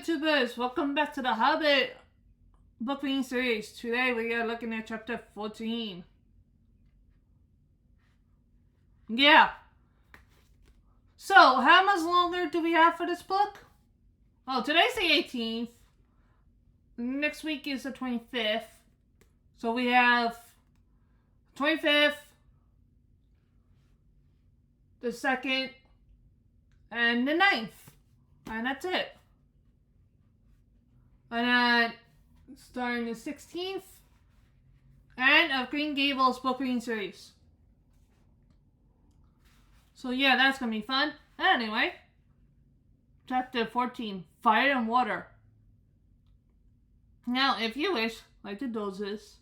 YouTubers, welcome back to the Hobbit book reading series. Today we are looking at chapter 14. Yeah. So, how much longer do we have for this book? Oh, today's the 18th. Next week is the 25th. So we have 25th, the 2nd, and the 9th. And that's it. And then starting the 16th and of Green Gables book reading series. So yeah, that's gonna be fun. Anyway, chapter 14, Fire and Water. Now, if you wish, like the doses,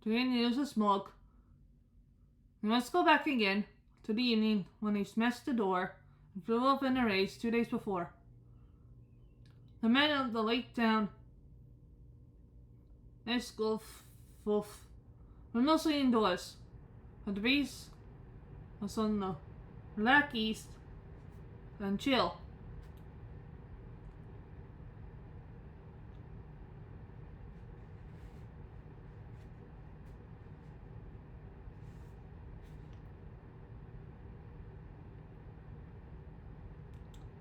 to use a smoke, you must go back again to the evening when they smashed the door and flew up in a race 2 days before. The men of the lake town Esgulf were mostly indoors, but the breeze was on the black east and chill.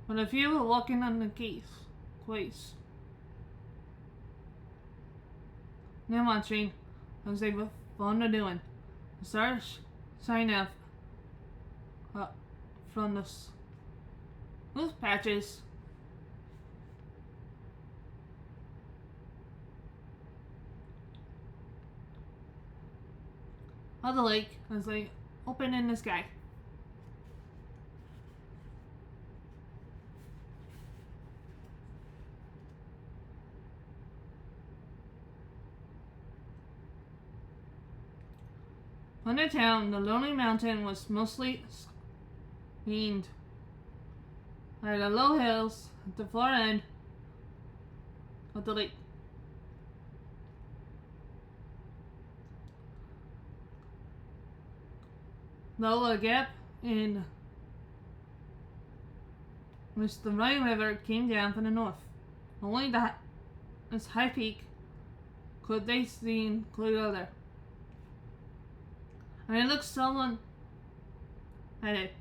But a few were walking on the quays. They're watching as they were fond of doing. The stars shine out from the smooth patches of the lake as they open in the sky. On the town, the lonely mountain was mostly screened by the low hills at the far end of the lake. Though a gap in which the Rhine River came down from the north. Only this high peak could they see clearly. And it looked someone at it,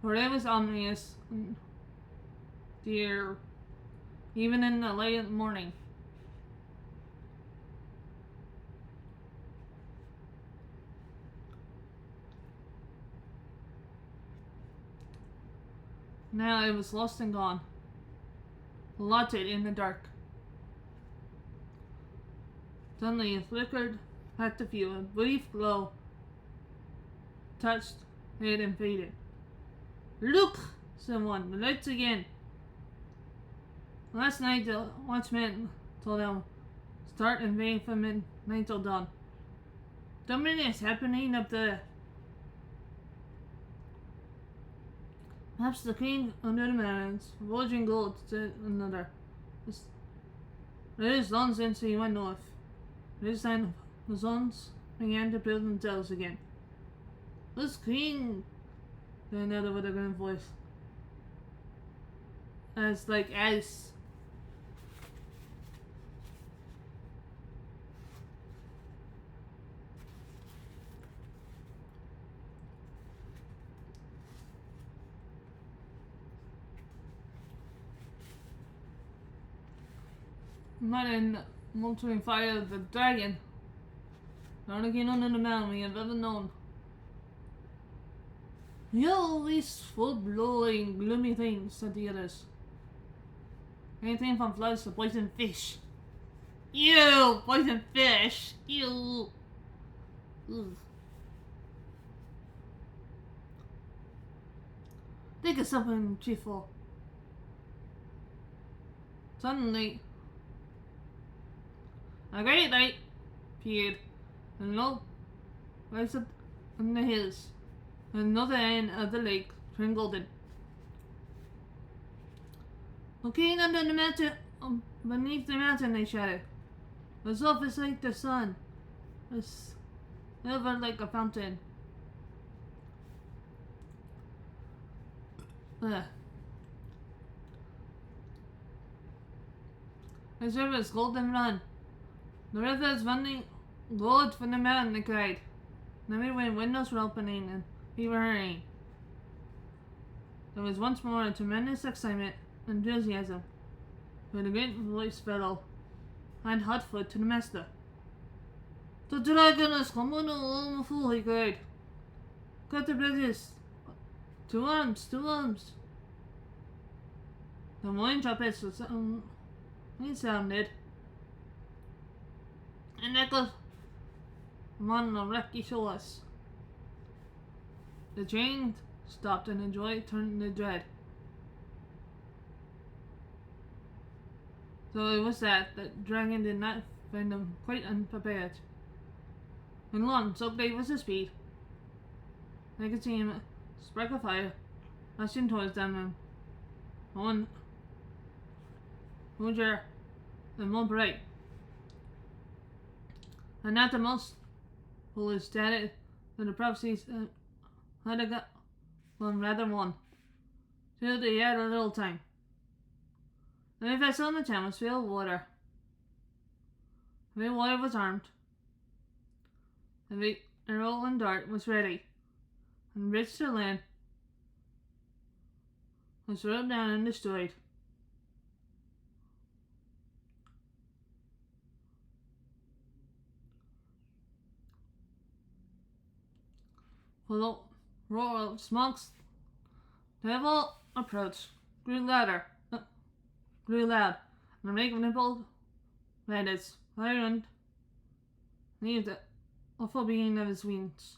for it was ominous, dear, even in the late morning. Now it was lost and gone, blotted in the dark. Suddenly it flickered at the view, a brief glow touched it and faded. "Look!" said one. "The lights again." Last night the watchman told them, "Start and wait from midnight till dawn. Something is happening up there. Perhaps the queen under the mountains, bulging gold," said another. "It is long since he went north." This time the suns began to build themselves again. "This queen," said another with a grim voice. As like ice. Not in molten fire of the dragon. Not again under the mountain we have ever known. "You're always full-blowing, gloomy things," said the others. "Anything from floods to poison fish." "Ew! Poison fish! Ew!" Ugh. Think of something cheerful. Suddenly, a great light appeared, and low lights up in the hills. Another end of the lake turned golden. "Looking under the mountain, beneath the mountain," they shouted. "The surface is like the sun. It's silver like a fountain." His river is golden run. The river is running gold from the mountain, they cried. And everywhere windows were opening and people were hurrying. There was once more a tremendous excitement and enthusiasm, when a great voice fellow and Hotfoot to the master. The dragon has come on the fool, he cried. Cut the bridges. To arms, to arms. The morning trumpets were sounded, and echoed among the rocky shores. The train stopped and the joy turned to dread. So it was that the dragon did not find them quite unprepared. And long, so great was his speed, they could see him spark of fire rushing towards them, and one larger and more bright. And not the most foolish stated that the prophecies had got one rather one. Till they had a little time. And the vessel in the town was filled with water. The water was armed. The arrow and dart was ready, and reached the land, was thrown down and destroyed. For the roar of smokes, the devil approached, grew loud, and the make of nippled bandits fire and leave the awful being of his wings.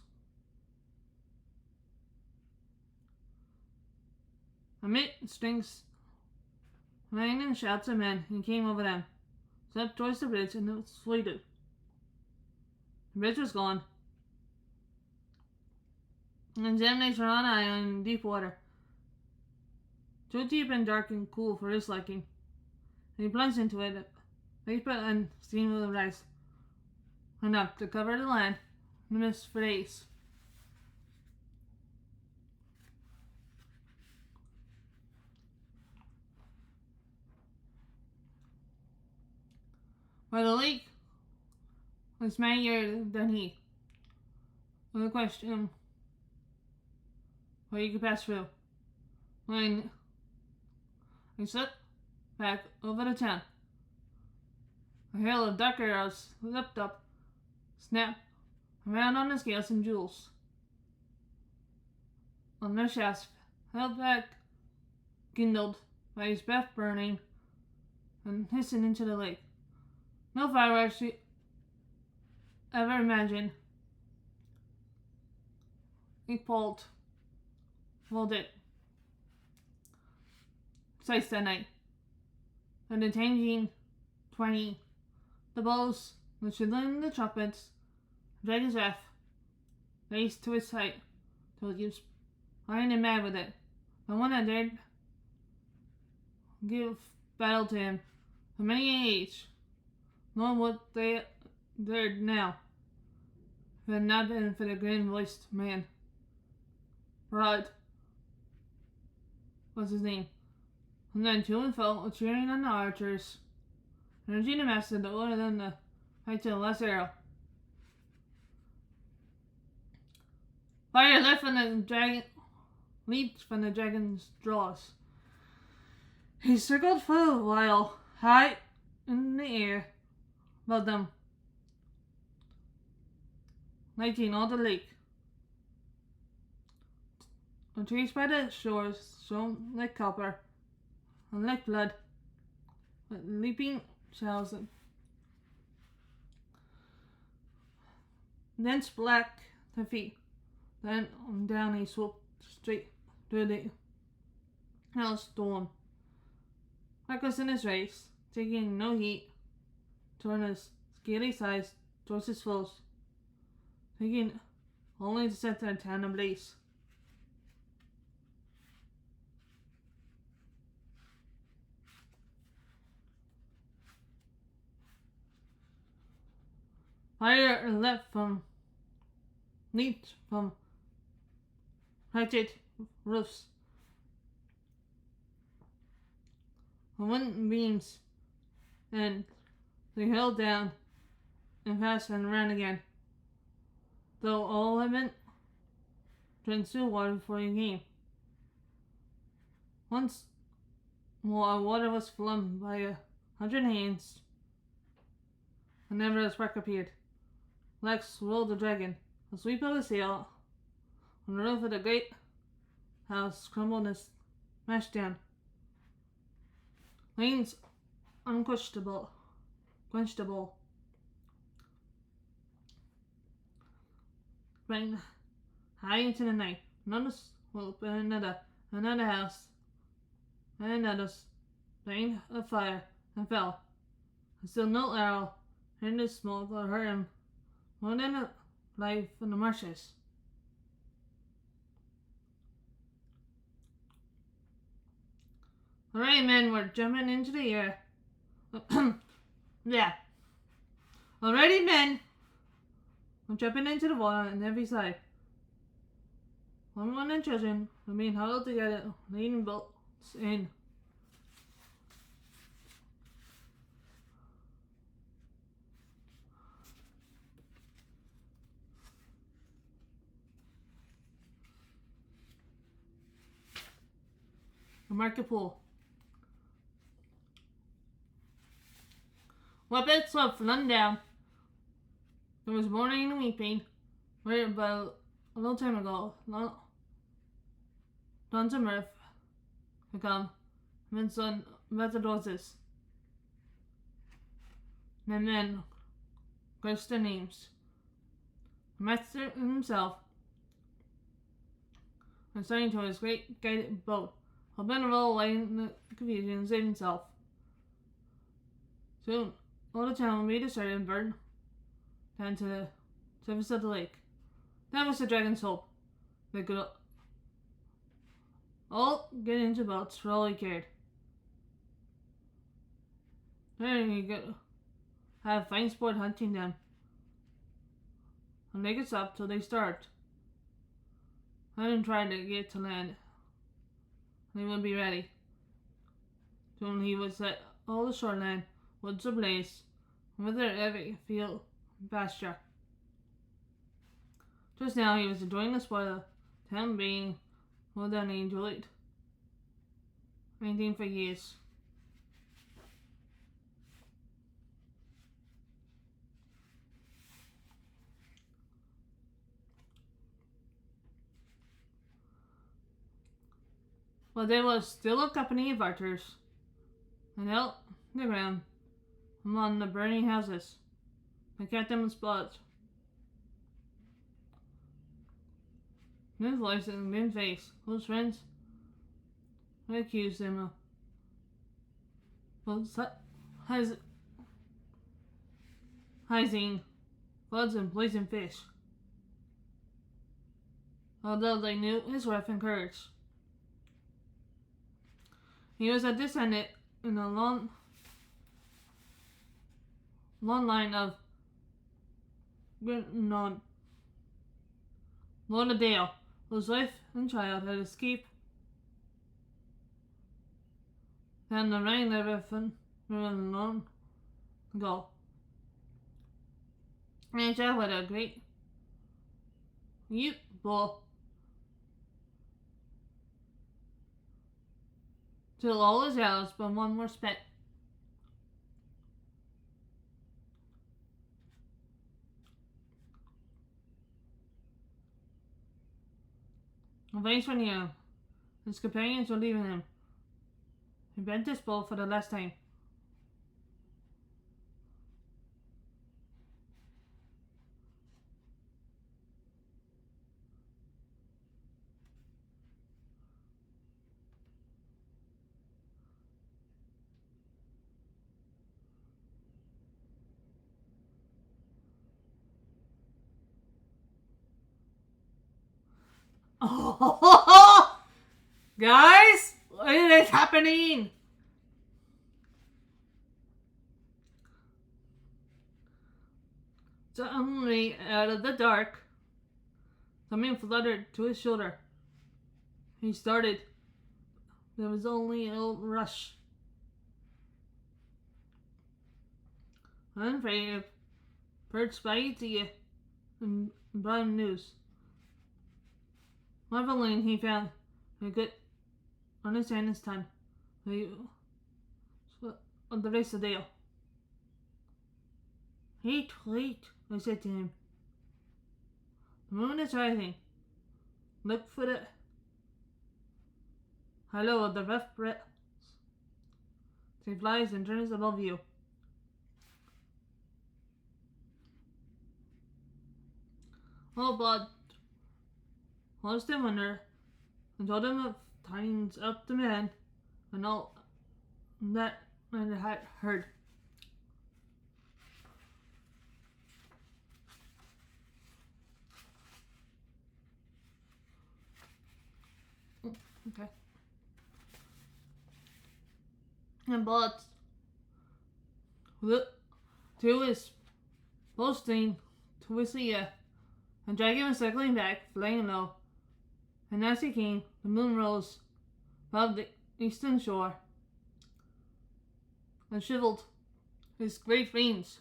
Amid strings, rang and shouts of men, he came over them, swept towards the bridge, and it was floated. The bridge was gone, and examination on an island in deep water, too deep and dark and cool for his liking. And he plunged into it, vapor and steam will rise enough to cover the land in the mist for days. For the lake was mightier than he. With a question where you could pass through. When he slipped back over the town, a hail of dark arrows leapt up, snapped around on the scales and jewels. On their shafts, held back, kindled by his breath burning, and hissing into the lake. No fireworks she ever imagined equaled it. Precise that night. And the changing 20, the bows, the shrilling the trumpets, dragon's wrath, raised to its height, till it gives iron and mad with it. No one that dared give battle to him for many an age, nor would they dared now, if it had not been for the grand-voiced man. Rod was his name. And then to and fro, cheering on the archers, urging the master to order them to fight to the last arrow. Fire leapt from the dragon's jaws. He circled for a while, high in the air above them, lighting all the lake. The trees by the shores shone like copper and like blood, with leaping shells and dense black the feet. Then down he swooped straight through the hailstorm. Reckless in his race, taking no heed toward his scaly sides towards his foes, thinking only to set their town ablaze. Fire leaped from hatchet roofs. The wind beams and they held down and fast and ran again. Though all had been drank still water before the game. Once more water was flung by 100 hands, and never a spark appeared. Lex rolled the dragon, a sweep of his sail, on the roof of the great house crumbled and smashed down. Lane's unquenchable, sprang high into the night. Another swoop and another house, and another sprang of fire and fell. And still no arrow hit the smoke or hurt him more than a life in the marshes. Alright, men, we're jumping into the air. Yeah. Alrighty, men. I'm jumping into the water on every side. Women and children remain huddled together, leading boats in. The market pool. Weapons were flung down. There was mourning and weeping. Where about a long time ago, tons of mirth had come, men son melted roses. And men cursed their names. The master himself was starting to his great guided boat, hoping to roll away in the confusion and save himself. Soon, all the town would be deserted and burned down to the surface of the lake. That was the dragon's hope. They could all get into boats for all he cared. Then he could have fine sport hunting them. And they could stop till they starved. Let him try to get to land. They would be ready. Soon he would set all the shoreline woods ablaze, with their every field and pasture. Just now he was enjoying the spoil, town being more than he enjoyed anything for years. But there was still a company of archers, and out the ground among the burning houses. They kept them in spots. Men's voice and men's face, close friends, they accused them of hiding floods and poisoned fish. Although they knew his worth and courage. He was a descendant in a long line of Lord of Dale, whose wife and child had escaped down the Rhine River long ago. And child had a great bull till all his arrows but one were spent. The veins were near him. His companions were leaving him. He bent his bow for the last time. Oh, guys, what is happening? Suddenly, out of the dark, something fluttered to his shoulder. He started. There was only a rush. I'm afraid of birds spy to you and bad news. Marveling he found a good understand his time. He on the rest of the day. Wait, I said to him. The moon is rising. Look for the halo of the rough breath. She flies and turns above you. Oh, but lost him wonder and told him of times up the man and all that I had heard. Okay. And but look to his posting to his ear and dragging was circling back, flying low. And as he came, the moon rose above the eastern shore and shivered his great wings.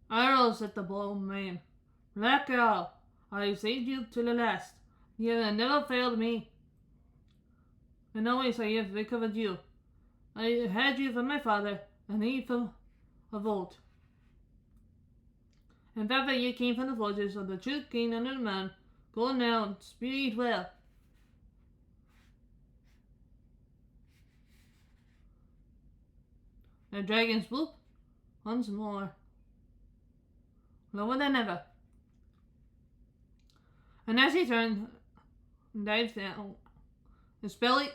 Arrows at the bold man. Black Owl, I have saved you to the last. You have never failed me. And always I have recovered you. I had you from my father, and he from of old. And that you came from the forges of the true king under the man. Go now and speed well. The dragon swooped once more, lower than ever. And as he turned and dived down, his belly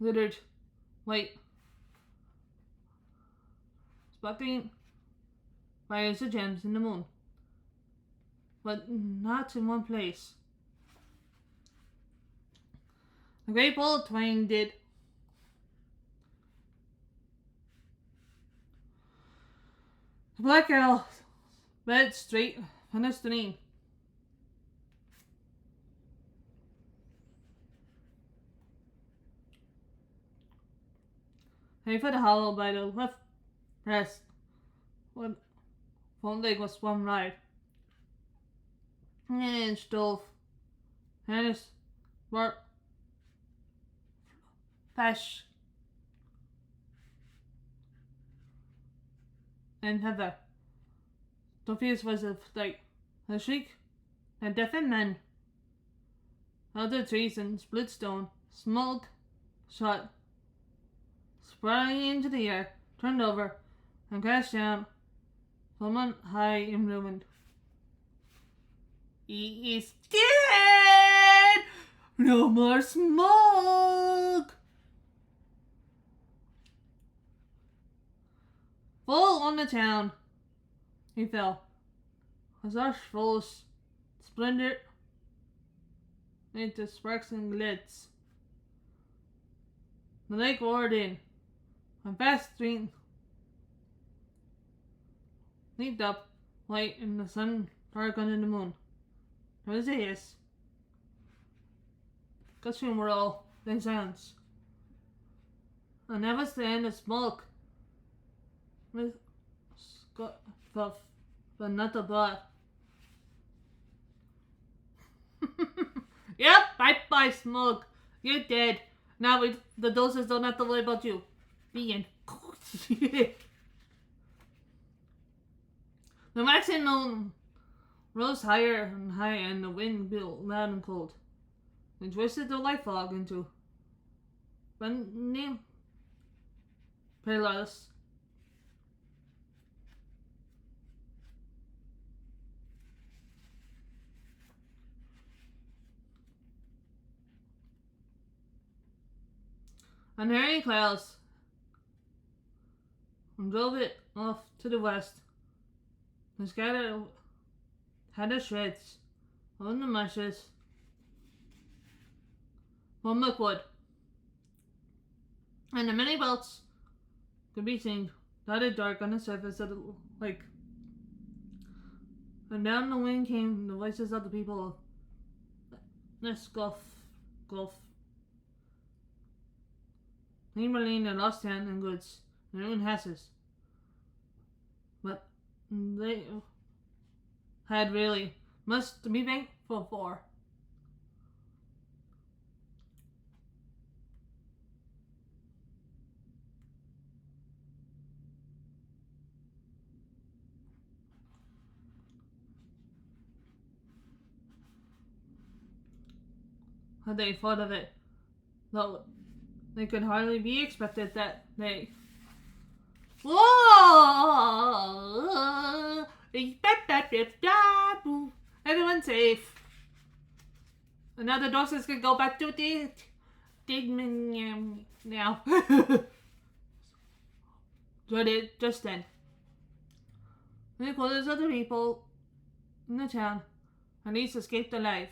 glittered white, sparkling fires of gems in the moon, but not in one place. The great bowl twanged did. The black owl sped straight from the stream. He put a hollow by the left breast. One leg was swung right. And stove. And his work. Flash. And heather. The fierce was of like a shriek and deafened men. Other trees and split stone, smoke, shot, sprang into the air, turned over, and crashed down from on high and ruined. He is dead! No more smoke! Full on the town, he fell. His arch full of splendor into sparks and glitz. The lake roared in. A vast stream leaped up, white in the sun, dark under the moon. There was a hiss, gushing whirl, then silence. And that was the end of smoke. With puff, but not the blood. Yep, bye smoke. You're dead. Now the doses don't have to worry about you. The end. The waxing moon rose higher and higher, and the wind blew loud and cold. It twisted the light fog into bending pillars. And hairy clouds and drove it off to the west and scattered the shreds on the marshes from milkwood. And the many boats could be seen dotted dark on the surface of the lake. And down the wind came the voices of the people of this Gulf. Liberally they lost hand and goods, their own houses. But they had really much to be thankful for. Had they thought of it, though they could hardly be expected that they. Whoa! Everyone's safe. And now the doctors can go back to the now. Just then. There's other people in the town, and these escaped alive.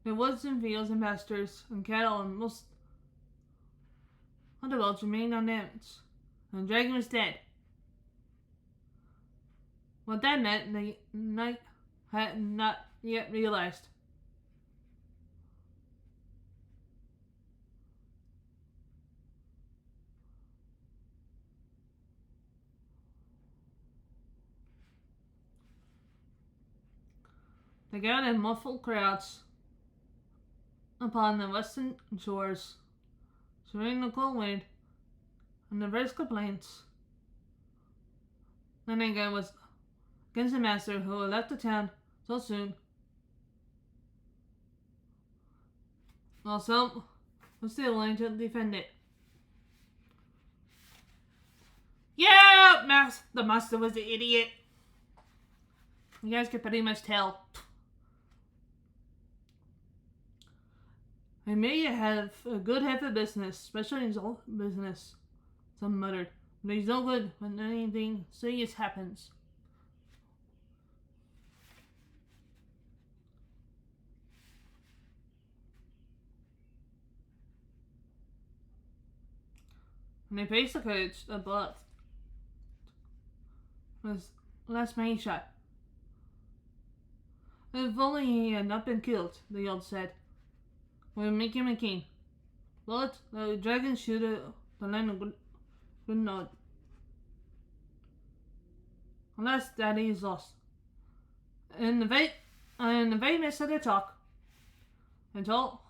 The woods and fields and pastures and cattle and most of the wells remained undamaged, and the dragon was dead. What that meant, the knight had not yet realized. They gathered in muffled crowds upon the western shores, surrounding the cold wind and the various complaints. The nigger was against the master who had left the town so soon, while some was still willing to defend it. Yeah, the master was the idiot. You guys could pretty much tell. I may have a good half of business, especially in his own business, some muttered. But he's no good when anything serious happens. When they faced the coach, the bullet was last man shot. If only he had not been killed, the old said. We'll make him a king. But the dragon shoot the land of good note. Unless daddy is lost. In the very midst of their talk, a tall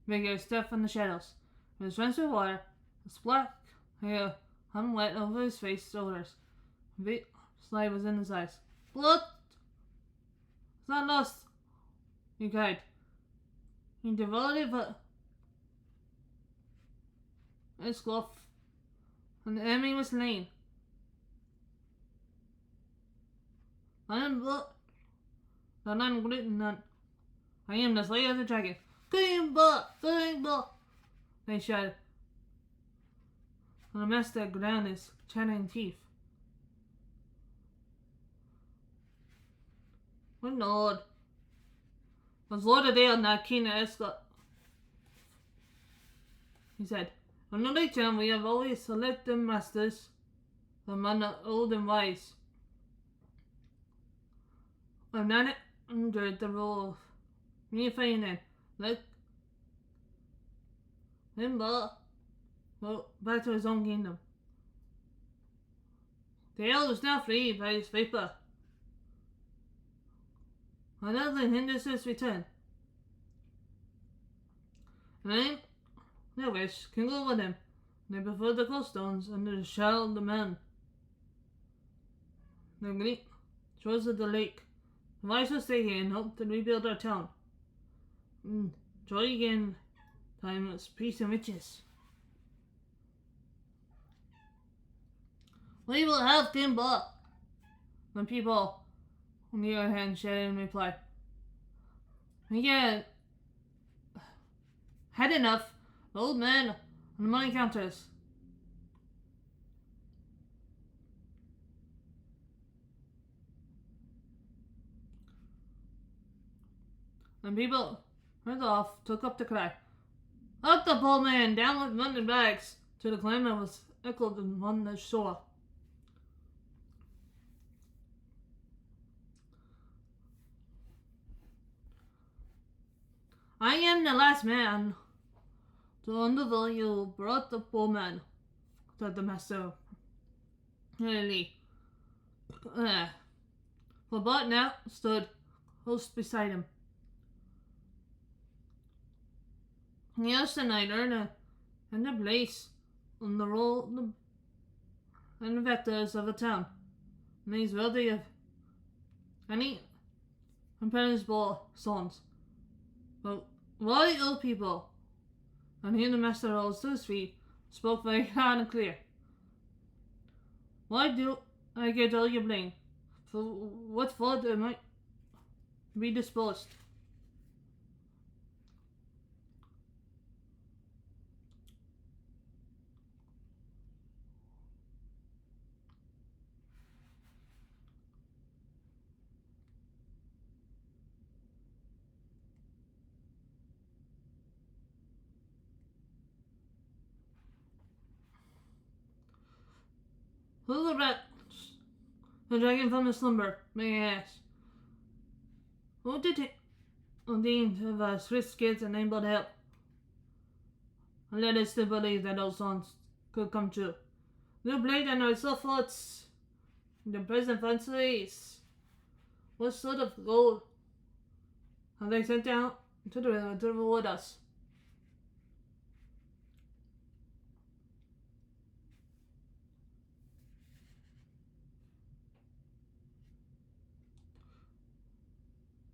figure stepped from the shadows. His drenched with water, his black hair hung wet over his face, shoulders. Slide was in his eyes. Blood! It's not lost, he cried. He devoured it, but its glove, and the enemy was slain. I am blood, the none written none. I am the slayer of the dragon. Kimba! They shouted. And the master ground his chattering teeth. My lord, was Lord Adele not keen to escort? He said, on the town we have always selected masters among the old and wise. I've not endured the rule of me and let him go back to his own kingdom. The elder is now free by his vapor. Nothing hinders his return. And I wish can go with him. They prefer the cold stones under the shadow of the mountain. The great shores of the lake. The wise will stay here and hope to rebuild our town. Joy again, timeless peace and riches. We will help him back. When people on the other hand shouted in reply. Yeah, had enough. The old man on the money counters. And people heard off, took up the cry. Up the poor man, down with London bags, till the clamor was echoed on the shore. I am the last man So on the bill you brought the poor man, said the master. Really. For Bart now stood close beside him. He asked the night and the place on the roll and the vectors of a town, and he's worthy of any impenetrable sons. But why ill people? And here the master rose to his feet, spoke very loud and clear. Why do I get all your blame? For what fault I might be disposed? Who the rat the dragon from his slumber, may I ask? Who did he ordain of us rich kids and able to help? And let us to believe that those songs could come true. The blade and our self thoughts, the present fancies. What sort of gold have they sent down to the river to reward us?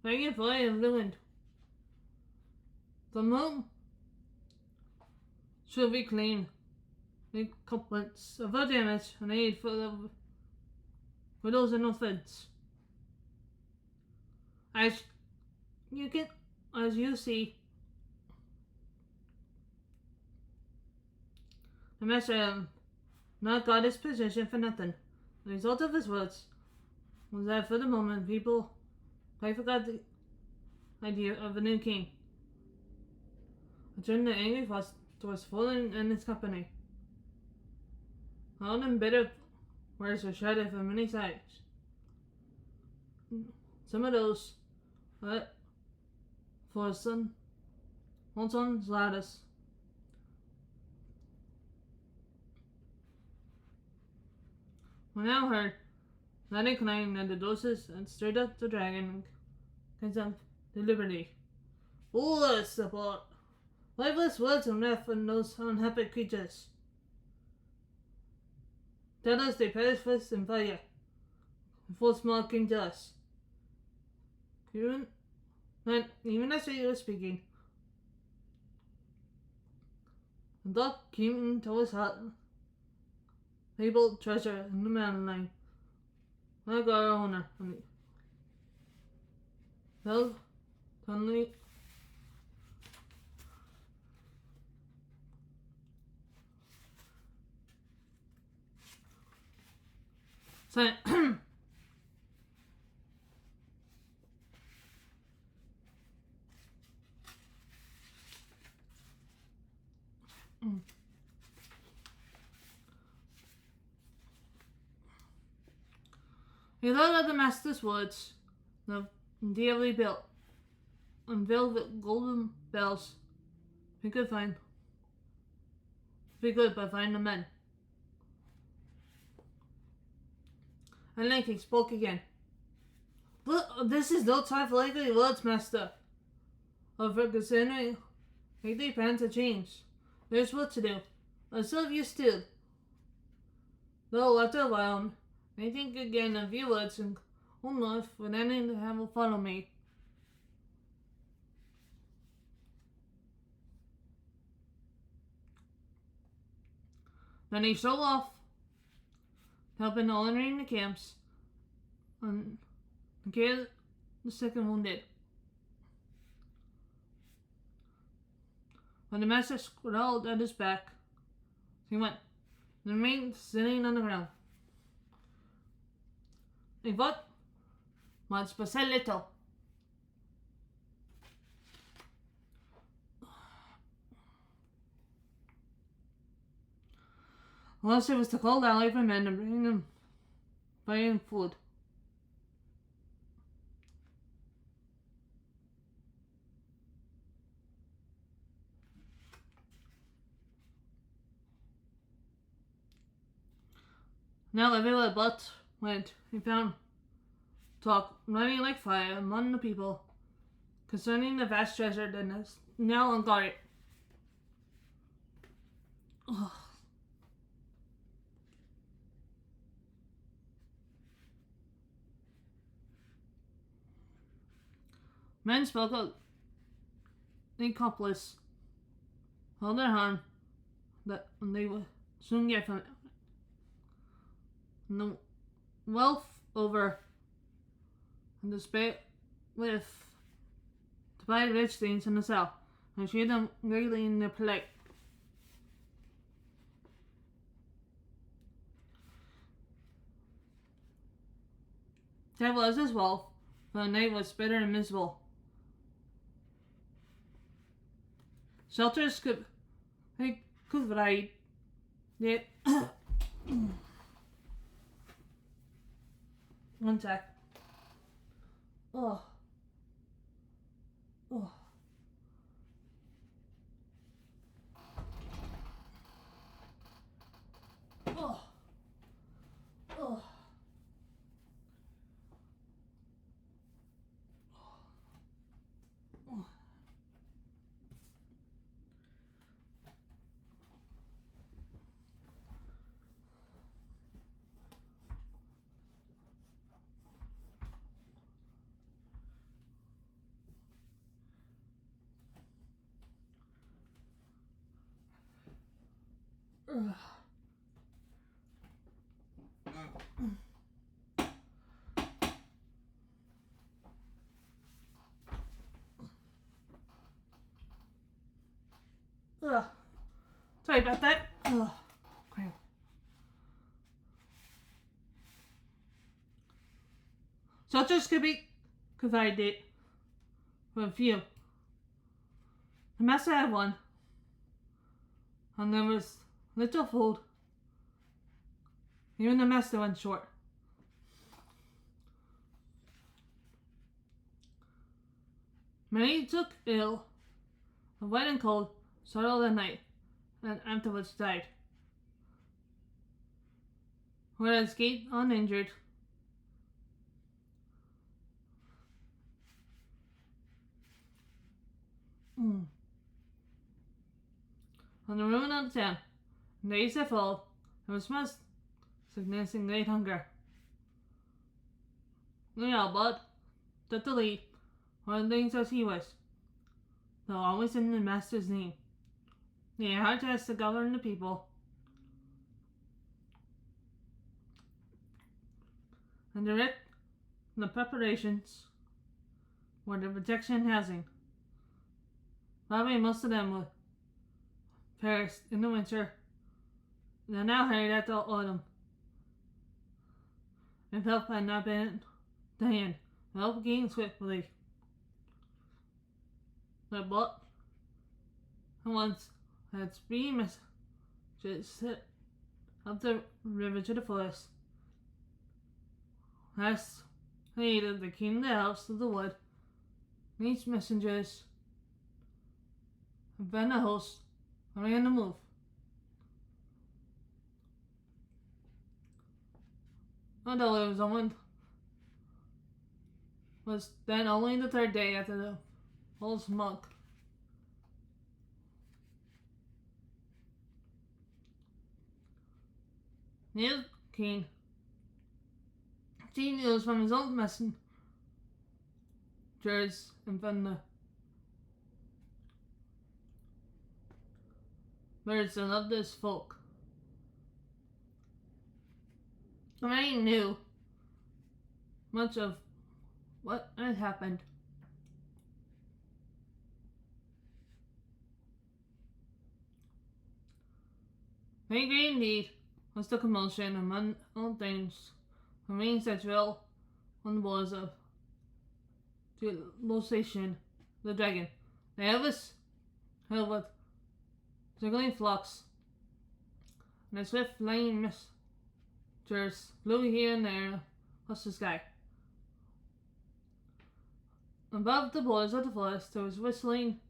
Begging for I have ruined. The moon should be clean. Make complaints of our damage and aid for the widows and orphans. As you see, the master not got his position for nothing. The result of his words was that for the moment people quite forgot the idea of a new king. I turned the angry thoughts towards Fallen and his company. Loud and bitter words were shouted from many sides. Some of those for his son, old son's loudest. We now heard that inclined at the doses and stirred up the dragon and contempt the liberty. Foolish support! Lifeless words and wrath from those unhappy creatures. Tell us they perish first in fire, before small king to us. Even as we were speaking, the thought came into his heart. Fabled treasure in the mountain line, like our owner, and fell suddenly. He thought of the master's words, the dearly built, and velvet golden bells. We could find. We could but find the men. At length he spoke again. Look, this is no time for likely words, master. Of considering lately plans to change. There's work to do. I'll serve you still. Though after a while, I think again of your words and whom not for any to have follow me. Then he showed off, helping honoring the camps and care the sick and wounded. When the master scrawled at his back, he went and remained sitting on the ground. He thought much but said little. Unless it was to call down for men and bring them fire and food. Now everywhere but went, he found talk running like fire among the people concerning the vast treasure that is now unguarded. Ugh. Men spoke of the accomplice, held their hand that they would soon get from it. And the wealth over and the spit with to buy rich things in the south and treat them greatly in their plight. That was his wealth, but the night was bitter and miserable. Shelters could ride yet. One sec. Oh. Oh. Oh. Oh. Ugh. Sorry about that. Ugh. Crap. Shelters could be provided for a few. The master had one, and there was little food. Even the master went short. Many took ill, the wet and cold settled the night, and afterwards died. Whereas escaped uninjured. On the ruin of the town, in the days that followed, there was much sickness and great hunger. The Albert took the lead, one things as he was, though always in the master's name. He had hard task to govern the people, and direct the preparations for the protection and housing. Probably most of them would perish in the winter. They are now hurried at the autumn. If help had not been at hand, help gained swiftly. But once had speedy messages set up the river to the forest. Last aided the king of the house of the wood. These messengers have been a host already on the move. Although it was then only the third day after the whole smoke. Neil King seen news from his own messengers and from the birds that loved his folk. I knew much of what had happened. Very great indeed was the commotion among all things, the rings that drill on the walls of the Losation, the dragon. The Elvis held with circling flocks, and the swift flying messengers flew here and there across the sky. Above the borders of the forest there was whistling,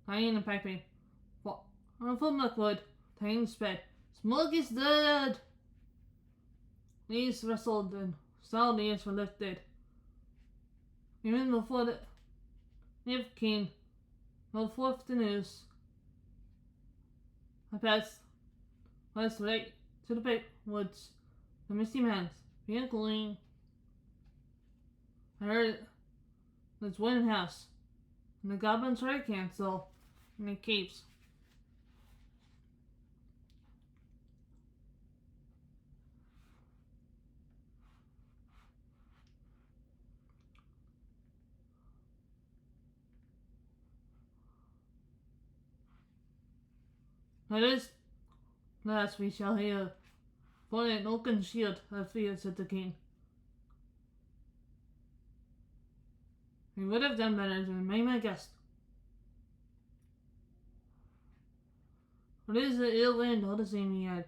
crying and piping. From Blackwood, time sped. Smoke is dead! Knees wrestled and solid knees were lifted. Even before the Nip King held forth the news, I passed west right to the big woods, the misty mountains, began cooling. I heard this wooden house, and the goblins were cancel, and the capes. It is last we shall hear, for an oaken shield of fear, said the king. He would have done better than make my guest. It is the ill wind all the same, he had.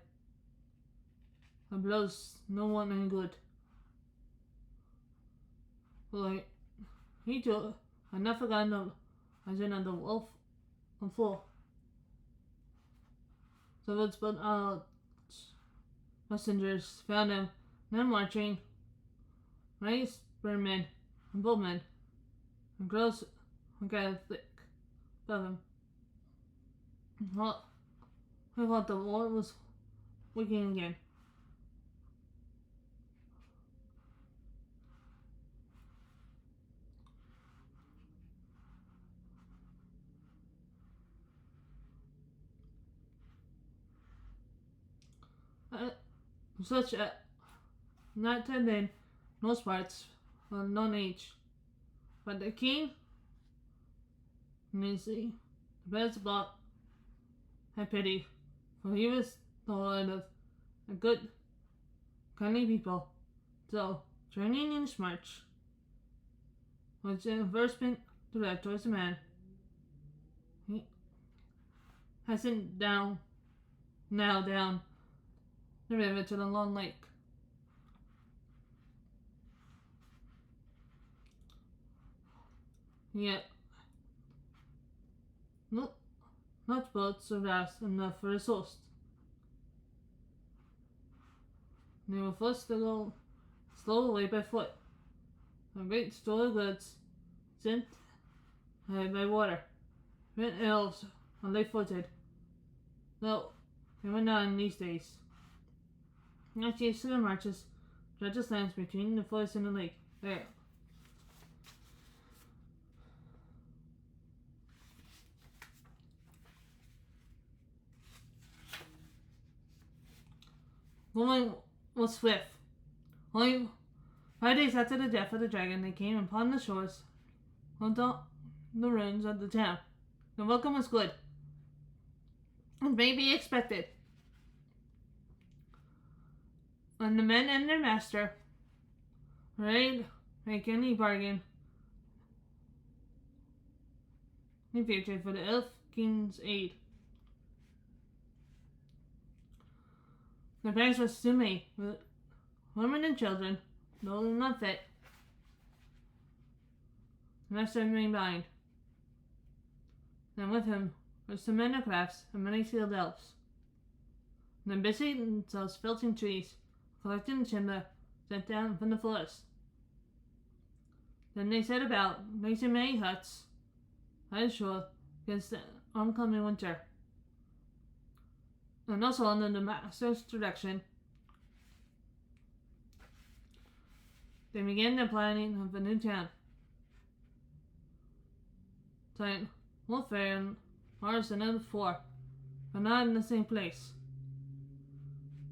It blows no one any good. Well, he too had not forgotten of, as in the wolf and fool. So it's but messengers found him, men marching, raised spearmen and bowmen, and girls who got thick above him. Well, I thought the war was waking again. Such a not in most parts of known age, but the king, you see, the best block had pity, for he was the lord of a good, kindly people. So, joining in his march, which in first been direct towards the man, he hastened down the river to the long lake. Yet, not boats or vast enough for his host. They were forced to go slowly by foot. A great store of goods sent by water. Went elves on they footed. Though they were not in these days. Not used to the marches, judges lands between the forest and the lake. There. Woman was swift. Only 5 days after the death of the dragon, they came upon the shores of the ruins of the town. The welcome was good, and may be expected. When the men and their master were ready to make any bargain, they featured for the elf king's aid. The price was soon made, with women and children, though not fit, the master remained behind. And with him were some men of crafts and many skilled elves. Then busied themselves felting trees, collecting timber sent down from the forest. Then they set about making many huts by the shore against the oncoming winter. And also under the master's direction, they began the planning of a new town. Time warfare and Mars and other four, but not in the same place.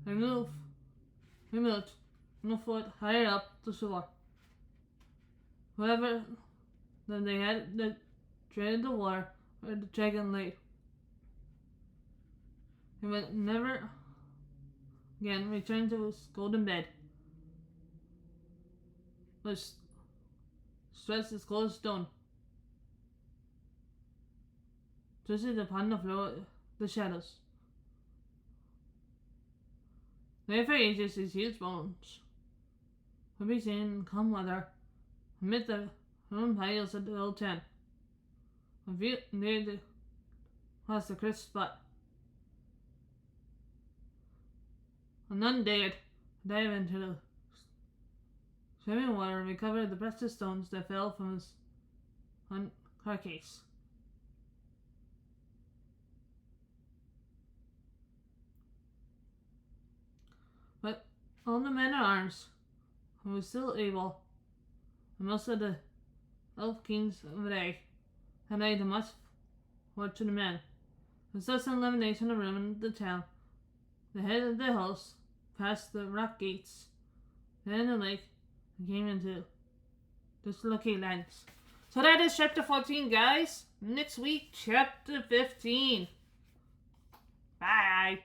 They moved from the fort higher up the shore. However, then they had the dreaded the war where the dragon lay. He would never again return to his golden bed, which stretched as cold as stone, twisted upon the floor the shadows. There for ages his huge bones could be seen in calm weather amid the ruined piles of the old town. A view near was the crisp spot. And none dared dive into the swimming water and recover the precious stones that fell from his carcase. But all the men at arms who were still able, and most of the elf kings of the day, had laid a much word to the men. With such elimination of room in the town, the head of the house passed the rock gates, then the lake, and came into dislocated lands. So that is chapter 14, guys. Next week, chapter 15. Bye.